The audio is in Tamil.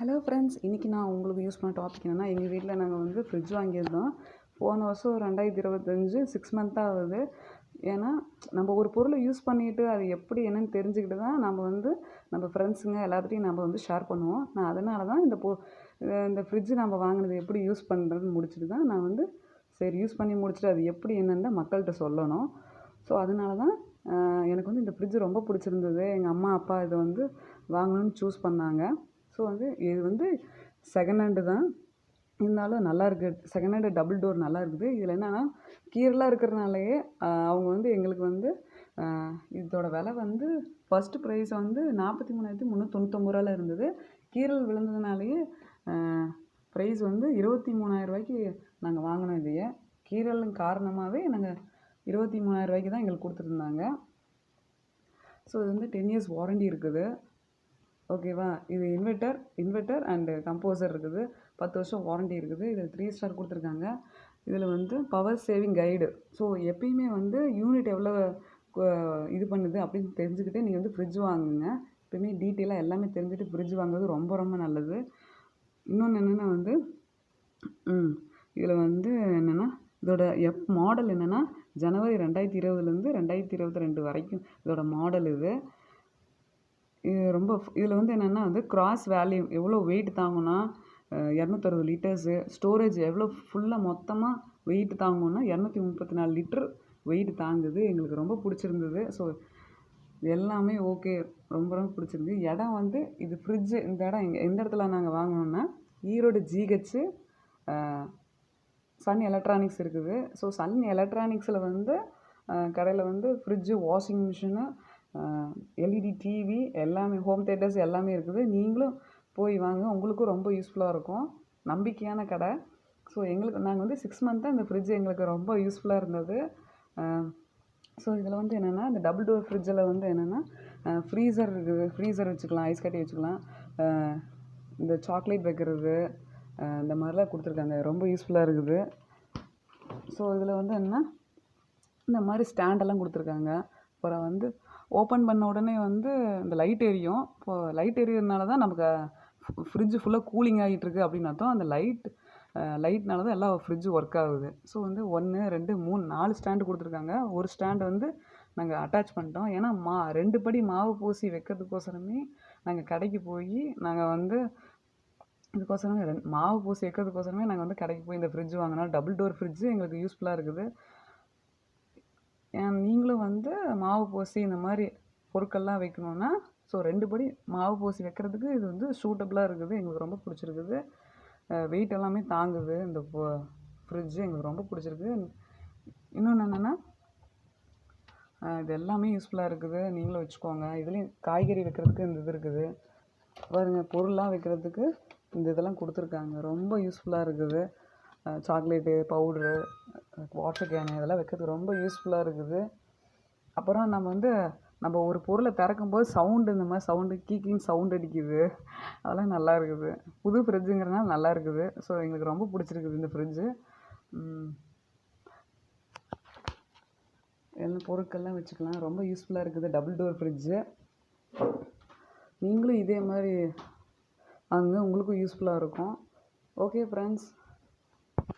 ஹலோ ஃப்ரெண்ட்ஸ், இன்றைக்கி நான் உங்களுக்கு யூஸ் பண்ண டாபிக் என்னென்னா, எங்கள் வீட்டில் நாங்கள் வந்து ஃப்ரிட்ஜ் வாங்கியிருந்தோம். போன வருஷம் 2025 6 மந்த் ஆகுது. ஏன்னா நம்ம ஒரு பொருளை யூஸ் பண்ணிவிட்டு அது எப்படி என்னென்னு தெரிஞ்சுக்கிட்டு தான் நம்ம ஃப்ரெண்ட்ஸுங்க எல்லாத்துட்டையும் நம்ம வந்து ஷேர் பண்ணுவோம். நான் அதனால தான் இந்த ஃப்ரிட்ஜ் நம்ம வாங்கினது எப்படி யூஸ் பண்ணுறதுன்னு முடிச்சுட்டு தான் நான் வந்து சரி யூஸ் பண்ணி முடிச்சுட்டு அது எப்படி என்னென்னு தான் மக்கள்கிட்ட சொல்லணும். ஸோ அதனால தான் எனக்கு வந்து இந்த ஃப்ரிட்ஜ் ரொம்ப பிடிச்சிருந்தது. எங்கள் அம்மா அப்பா இதை வந்து வாங்கணும்னு சூஸ் பண்ணாங்க. ஸோ வந்து இது வந்து செகண்ட் ஹேண்டு தான், இருந்தாலும் நல்லாயிருக்கு. செகண்ட் ஹேண்டு டபுள் டோர் நல்லா இருக்குது. இதில் என்னென்னா கீறலாக இருக்கிறனாலேயே அவங்க வந்து எங்களுக்கு வந்து இதோட விலை வந்து ஃபஸ்ட்டு ப்ரைஸ் வந்து 43,399 இருந்தது. கீறல் விழுந்ததுனாலேயே ப்ரைஸ் வந்து 23,000 நாங்கள் வாங்கினோம். இதையே கீறல் காரணமாகவே நாங்கள் 23,000 தான் எங்களுக்கு கொடுத்துருந்தாங்க. ஸோ இது வந்து 10 இயர்ஸ் வாரண்டி இருக்குது. ஓகேவா? இது இன்வெர்ட்டர் அண்டு கம்போசர் இருக்குது. 10 வருஷம் வாரண்டி இருக்குது. இதில் 3 ஸ்டார் கொடுத்துருக்காங்க. இதில் வந்து பவர் சேவிங் கைடு. ஸோ எப்பயுமே வந்து யூனிட் எவ்வளோ இது பண்ணுது அப்படின்னு தெரிஞ்சுக்கிட்டு நீங்கள் வந்து ஃப்ரிட்ஜ் வாங்குங்க. எப்பயுமே டீட்டெயிலாக எல்லாமே தெரிஞ்சுட்டு ஃப்ரிட்ஜ் வாங்குறது ரொம்ப ரொம்ப நல்லது. இன்னொன்று என்னென்னா வந்து இதில் வந்து என்னென்னா இதோட மாடல் என்னென்னா ஜனவரி 2020 2022 வரைக்கும் இதோட மாடல் இது. இதில் வந்து என்னென்னா வந்து கிராஸ் வேல்யூம் எவ்வளோ வெயிட் தாங்கும்னா 260 லிட்டர்ஸு. ஸ்டோரேஜ் எவ்வளோ ஃபுல்லாக மொத்தமாக வெயிட் தாங்கும்னா 234 லிட்டர் வெயிட் தாங்குது. எங்களுக்கு ரொம்ப பிடிச்சிருந்தது. ஸோ எல்லாமே ஓகே, ரொம்ப ரொம்ப பிடிச்சிருந்து. இடம் வந்து இது ஃப்ரிட்ஜு இந்த இடம் எந்த இடத்துல நாங்கள் வாங்கினோன்னா ஈரோடு ஜிஹெச்சு சன் எலக்ட்ரானிக்ஸ் இருக்குது. ஸோ சன் எலக்ட்ரானிக்ஸில் வந்து கடையில் வந்து fridge, washing machine, LED TV எல்லாமே, ஹோம் தியேட்டர்ஸ் எல்லாமே இருக்குது. நீங்களும் போய் வாங்க, உங்களுக்கும் ரொம்ப யூஸ்ஃபுல்லாக இருக்கும். நம்பிக்கையான கடை. ஸோ நாங்கள் வந்து 6 மந்த் தான் இந்த ஃப்ரிட்ஜ் எங்களுக்கு ரொம்ப யூஸ்ஃபுல்லாக இருந்தது. ஸோ இதில் வந்து என்னென்னா இந்த டபுள் டோர் ஃப்ரிட்ஜில் வந்து என்னென்னா ஃப்ரீசர் இருக்குது. ஃப்ரீசர் வச்சுக்கலாம், ஐஸ் கட்டி வச்சுக்கலாம், இந்த சாக்லேட் வைக்கிறது, இந்த மாதிரிலாம் கொடுத்துருக்காங்க. ரொம்ப யூஸ்ஃபுல்லாக இருக்குது. ஸோ இதில் வந்து என்னென்னா இந்த மாதிரி ஸ்டாண்டெல்லாம் கொடுத்துருக்காங்க. அப்புறம் வந்து ஓப்பன் பண்ண உடனே வந்து இந்த லைட் எரியும். இப்போது லைட் எரியறதுனால தான் நமக்கு ஃப்ரிட்ஜ் ஃபுல்லாக கூலிங் ஆகிட்டுருக்கு அப்படின்னு அர்த்தம். அந்த லைட்னால தான் எல்லாம் ஃப்ரிட்ஜ் ஒர்க் ஆகுது. ஸோ வந்து 1 2 3 4 ஸ்டாண்டு கொடுத்துருக்காங்க. ஒரு ஸ்டாண்டு வந்து நாங்கள் அட்டாச் பண்ணிட்டோம். ஏன்னா 2 படி மாவு பூசி வைக்கிறதுக்கோசரமே நாங்கள் கடைக்கு போய் நாங்கள் வந்து இதுக்கோசரமே மாவு பூசி வைக்கிறதுக்கோசரமே நாங்கள் வந்து கடைக்கு போய் இந்த ஃப்ரிட்ஜ் வாங்கினோம். டபுள் டோர் ஃப்ரிட்ஜு எங்களுக்கு யூஸ்ஃபுல்லாக இருக்குது. நீங்களும் வந்து மாவு பூசி இந்த மாதிரி பொருட்கள்லாம் வைக்கணுன்னா ஸோ 2 படி மாவு பூசி வைக்கிறதுக்கு இது வந்து சூட்டபுளாக இருக்குது. எங்களுக்கு ரொம்ப பிடிச்சிருக்குது. வெயிட் எல்லாமே தாங்குது. இந்த ஃப்ரிட்ஜு எங்களுக்கு ரொம்ப பிடிச்சிருக்கு. இன்னொன்று என்னென்னா இது எல்லாமே யூஸ்ஃபுல்லாக இருக்குது. நீங்களும் வச்சுக்கோங்க. இதுலேயும் காய்கறி வைக்கிறதுக்கு இந்த இது இருக்குது பாருங்கள். பொருள்லாம் வைக்கிறதுக்கு இந்த இதெல்லாம் கொடுத்துருக்காங்க. ரொம்ப யூஸ்ஃபுல்லாக இருக்குது. சாக்லேட்டு பவுட்ரு, வாட்டர் கேனு இதெல்லாம் வைக்கிறதுக்கு ரொம்ப யூஸ்ஃபுல்லாக இருக்குது. அப்புறம் நம்ம ஒரு பொருளை திறக்கும்போது சவுண்டு, இந்த மாதிரி சவுண்டு கீக்கின்னு சவுண்ட் அடிக்குது. அதெல்லாம் நல்லா இருக்குது. புது ஃப்ரிட்ஜுங்கிறதுனால நல்லா இருக்குது. ஸோ எங்களுக்கு ரொம்ப பிடிச்சிருக்குது இந்த ஃப்ரிட்ஜு. எல்லா பொருட்கள்லாம் வச்சுக்கலாம். ரொம்ப யூஸ்ஃபுல்லாக இருக்குது டபுள் டோர் ஃப்ரிட்ஜு. நீங்களும் இதே மாதிரி வாங்குங்க, உங்களுக்கும் யூஸ்ஃபுல்லாக இருக்கும். Okay friends.